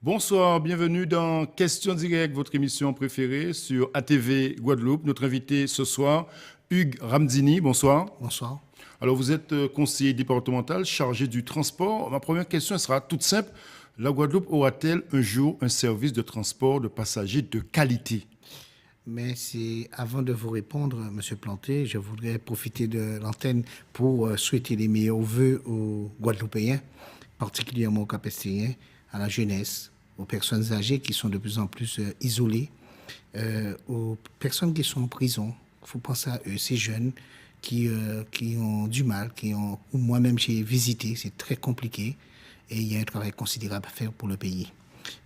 Bonsoir, bienvenue dans Question Directe, votre émission préférée sur ATV Guadeloupe. Notre invité ce soir, Hugues Ramdini. Bonsoir. Bonsoir. Alors, vous êtes conseiller départemental chargé du transport. Ma première question sera toute simple. La Guadeloupe aura-t-elle un jour un service de transport de passagers de qualité? Mais avant de vous répondre, M. Planté, je voudrais profiter de l'antenne pour souhaiter les meilleurs vœux aux Guadeloupéens, particulièrement aux Capestériens, à la jeunesse, aux personnes âgées qui sont de plus en plus isolées, aux personnes qui sont en prison. Il faut penser à eux, ces jeunes qui ont du mal, ou moi-même j'ai visité, c'est très compliqué et il y a un travail considérable à faire pour le pays.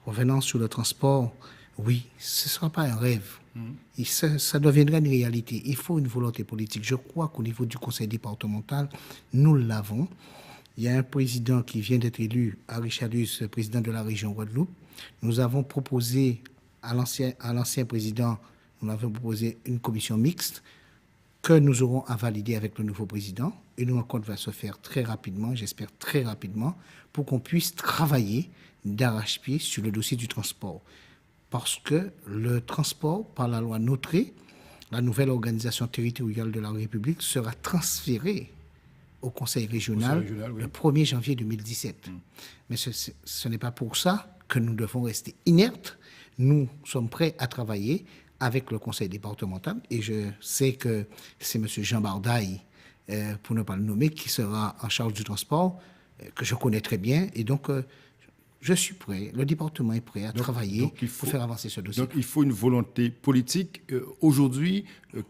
Revenant sur le transport, oui, ce ne sera pas un rêve. Ça deviendra une réalité. Il faut une volonté politique. Je crois qu'au niveau du conseil départemental, nous l'avons. Il y a un président qui vient d'être élu, Harry Chalus, président de la région Guadeloupe. Nous avons proposé à l'ancien président, nous avons proposé une commission mixte que nous aurons à valider avec le nouveau président. Une rencontre va se faire très rapidement, j'espère très rapidement, pour qu'on puisse travailler d'arrache-pied sur le dossier du transport. Parce que le transport, par la loi Notré, la nouvelle organisation territoriale de la République, sera transféré au Conseil régional, oui, le 1er janvier 2017. Mais ce n'est pas pour ça que nous devons rester inertes. Nous sommes prêts à travailler avec le Conseil départemental et je sais que c'est M. Jean Bardaille, pour ne pas le nommer, qui sera en charge du transport, que je connais très bien. Et donc, je suis prêt, le département est prêt à travailler pour faire avancer ce dossier. Donc il faut une volonté politique. Aujourd'hui,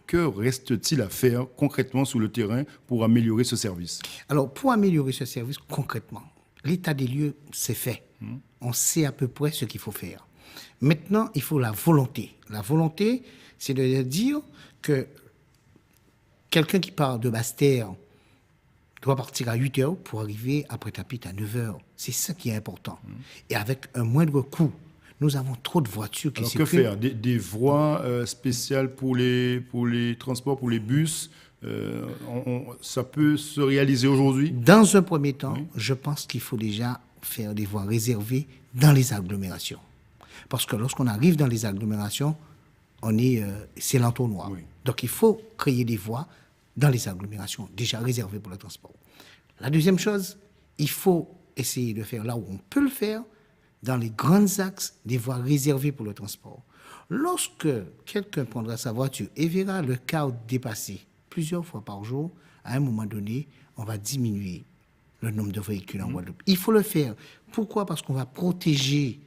que reste-t-il à faire concrètement sur le terrain pour améliorer ce service? Alors, pour améliorer ce service concrètement, l'état des lieux, c'est fait. On sait à peu près ce qu'il faut faire. Maintenant, il faut la volonté. La volonté, c'est de dire que quelqu'un qui part de Basse-Terre doit partir à 8 heures pour arriver à Pointe-à-Pitre à 9 heures. C'est ça qui est important. Et avec un moindre coût. Nous avons trop de voitures qui circulent. Alors que faire? Des voies spéciales pour les transports, pour les bus, ça peut se réaliser aujourd'hui? Dans un premier temps, oui, je pense qu'il faut déjà faire des voies réservées dans les agglomérations. Parce que lorsqu'on arrive dans les agglomérations, c'est l'entonnoir. Oui. Donc il faut créer des voies dans les agglomérations, déjà réservées pour le transport. La deuxième chose, il faut essayer de faire là où on peut le faire, dans les grands axes, des voies réservées pour le transport. Lorsque quelqu'un prendra sa voiture et verra le quart dépasser plusieurs fois par jour, à un moment donné, on va diminuer le nombre de véhicules en Guadeloupe. Il faut le faire. Pourquoi? Parce qu'on va protéger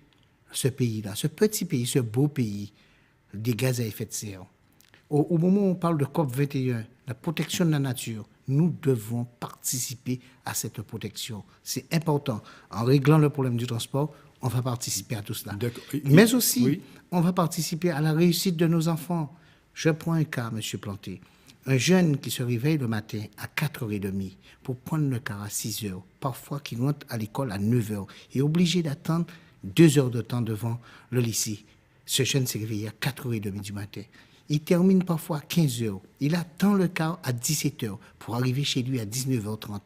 ce pays-là, ce petit pays, ce beau pays, des gaz à effet de serre. Au moment où on parle de COP21, la protection de la nature, nous devons participer à cette protection. C'est important. En réglant le problème du transport, on va participer à tout cela. Mais aussi, oui, on va participer à la réussite de nos enfants. Je prends un cas, M. Planté. Un jeune qui se réveille le matin à 4h30 pour prendre le car à 6h, parfois qui rentre à l'école à 9h, est obligé d'attendre 2 heures de temps devant le lycée. Ce jeune s'est réveillé à 4h30 du matin. Il termine parfois à 15h. Il attend le car à 17h pour arriver chez lui à 19h30.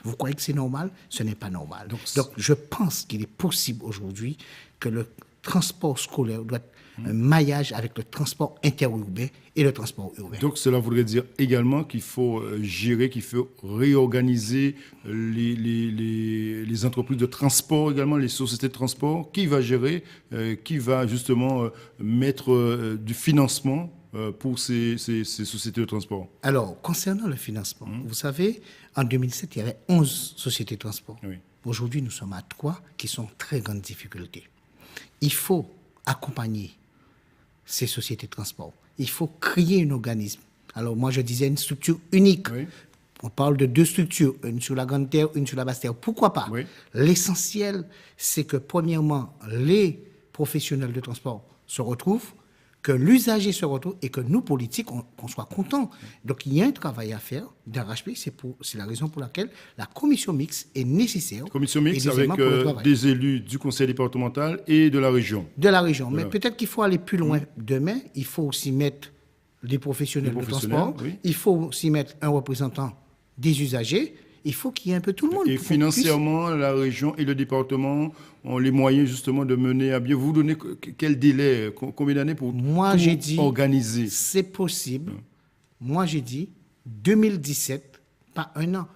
Vous croyez que c'est normal? Ce n'est pas normal. Donc je pense qu'il est possible aujourd'hui que le transport scolaire doit être un maillage avec le transport interurbain et le transport urbain. Donc cela voudrait dire également qu'il faut gérer, qu'il faut réorganiser les entreprises de transport également, les sociétés de transport. Qui va gérer, qui va justement mettre du financement pour ces sociétés de transport? Alors, concernant le financement, vous savez, en 2007, il y avait 11 sociétés de transport. Oui. Aujourd'hui, nous sommes à 3 qui sont en très grande difficulté. Il faut accompagner ces sociétés de transport. Il faut créer un organisme. Alors, moi, je disais une structure unique. Oui. On parle de 2 structures, une sur la Grande Terre, une sur la Basse Terre. Pourquoi pas? Oui. L'essentiel, c'est que, premièrement, les professionnels de transport se retrouvent, que l'usager se retrouve et que nous, politiques, qu'on soit contents. Donc, il y a un travail à faire d'arrache-pied. C'est la raison pour laquelle la commission mixte est nécessaire. Commission mixte avec des élus du conseil départemental et de la région. De la région. Voilà. Mais peut-être qu'il faut aller plus loin. Demain, il faut aussi mettre des professionnels de transport. Oui. Il faut aussi mettre un représentant des usagers. il faut qu'il y ait un peu tout le monde. Et pour qu'on puisse- financièrement, la région et le département ont les moyens justement de mener à bien. Vous donnez quel délai, combien d'années pour Moi, tout j'ai dit, organiser? c'est possible. Moi, j'ai dit 2017, pas un an.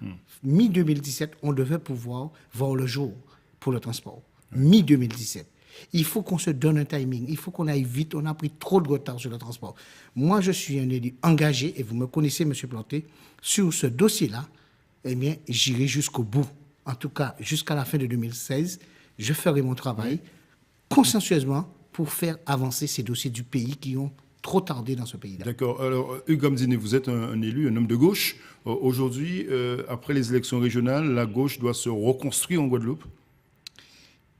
Mi-2017, on devait pouvoir voir le jour pour le transport. Mi-2017. Il faut qu'on se donne un timing. Il faut qu'on aille vite. On a pris trop de retard sur le transport. Moi, je suis un élu engagé, et vous me connaissez, M. Planté, sur ce dossier-là. Eh bien, j'irai jusqu'au bout. En tout cas, jusqu'à la fin de 2016, je ferai mon travail consciencieusement pour faire avancer ces dossiers du pays qui ont trop tardé dans ce pays-là. D'accord. Alors, Hugues Gamdini, vous êtes un élu, un homme de gauche. Aujourd'hui, après les élections régionales, la gauche doit se reconstruire en Guadeloupe.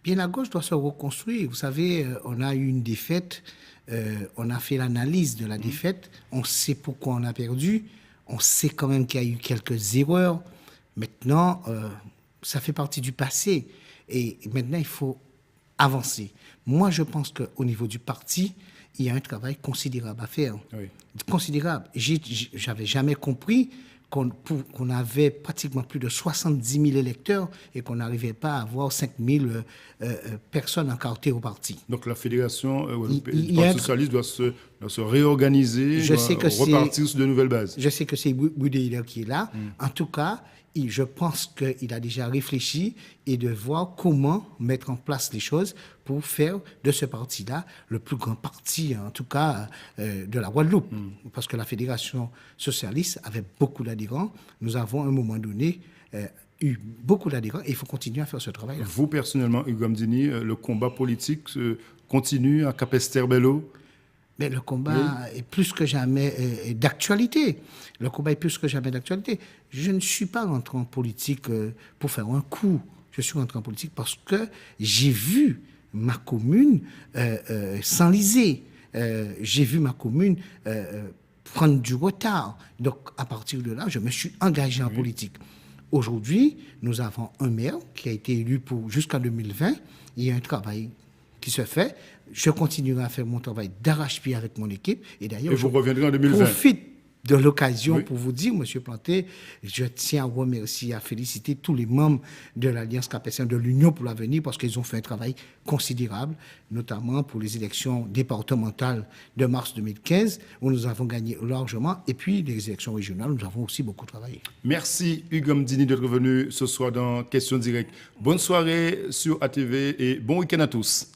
Bien, la gauche doit se reconstruire. Vous savez, on a eu une défaite, on a fait l'analyse de la défaite, on sait pourquoi on a perdu, on sait quand même qu'il y a eu quelques erreurs. Maintenant, ça fait partie du passé et maintenant, il faut avancer. Moi, je pense qu'au niveau du parti, il y a un travail considérable à faire. Oui. Considérable. J'avais jamais compris qu'on avait pratiquement plus de 70 000 électeurs et qu'on n'arrivait pas à avoir 5 000 personnes encartées au parti. Donc la fédération Il du y a Parti socialiste doit se réorganiser, Je doit sais que repartir sur de nouvelles bases. Je sais que c'est Boudéila qui est là. En tout cas, je pense qu'il a déjà réfléchi et de voir comment mettre en place les choses pour faire de ce parti-là le plus grand parti, en tout cas, de la Guadeloupe. Parce que la Fédération socialiste avait beaucoup d'adhérents. Nous avons, à un moment donné, eu beaucoup d'adhérents et il faut continuer à faire ce travail-là. Vous, personnellement, Hugues Gamdini, le combat politique continue à Capesterre-Belle-Eau? Mais le combat est plus que jamais d'actualité. Le combat est plus que jamais d'actualité. Je ne suis pas rentré en politique pour faire un coup. Je suis rentré en politique parce que j'ai vu ma commune s'enliser. J'ai vu ma commune prendre du retard. Donc, à partir de là, je me suis engagé en politique. Aujourd'hui, nous avons un maire qui a été élu jusqu'en 2020. Il y a un travail qui se fait. Je continuerai à faire mon travail d'arrache-pied avec mon équipe. Et d'ailleurs, vous reviendrez en 2020. Profite de l'occasion pour vous dire, M. Planté, je tiens à remercier, à féliciter tous les membres de l'Alliance capétienne de l'Union pour l'avenir parce qu'ils ont fait un travail considérable, notamment pour les élections départementales de mars 2015 où nous avons gagné largement et puis les élections régionales, nous avons aussi beaucoup travaillé. Merci Hugues Gamdini d'être venu ce soir dans Questions Directes. Bonne soirée sur ATV et bon week-end à tous.